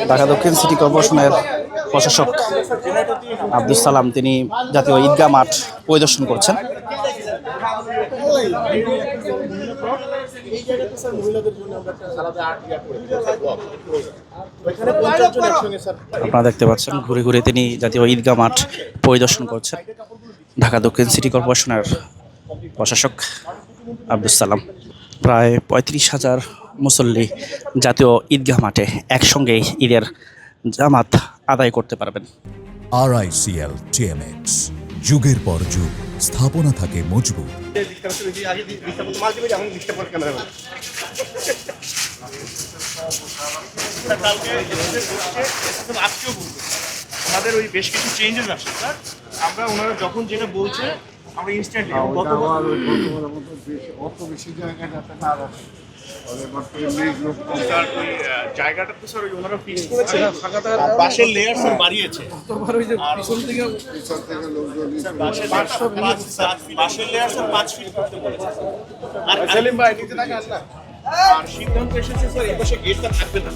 ঢাকা দক্ষিণ সিটি কর্পোরেশনের প্রশাসক আব্দুল সালাম তিনি জাতীয় ঈদগাহ মাঠ পরিদর্শন করছেন। আপনারা দেখতে পাচ্ছেন ঘুরে ঘুরে তিনি জাতীয় ঈদগাহ মাঠ পরিদর্শন করছেন ঢাকা দক্ষিণ সিটি কর্পোরেশনের প্রশাসক আব্দুল সালাম। প্রায় ৩৫,০০০ মুসল্লি জাতীয় ঈদগাহ মাঠে একসঙ্গে ঈদের জামাত আদায় করতে পারবেন। RICL TMX, যুগের পর যুগ স্থাপনা থাকে মজবুত। আমাদের ওই বেশ কিছু চেঞ্জেস আসছে স্যার, আমরা ওনারা যখন যেটা বলছে আমরা ইনস্ট্যান্টলি অত বেশি জায়গাটা জায়গাটা তো স্যার ওনারা ফিক্স করেছে, বাঁশের লেয়ার স্যার বাড়িয়েছে, বাঁশের লেয়ার স্যার 5 ফিট করতে বলেছে। আর সিদ্ধান্ত এসেছে স্যার এই পাশে গেটটা থাকবে না।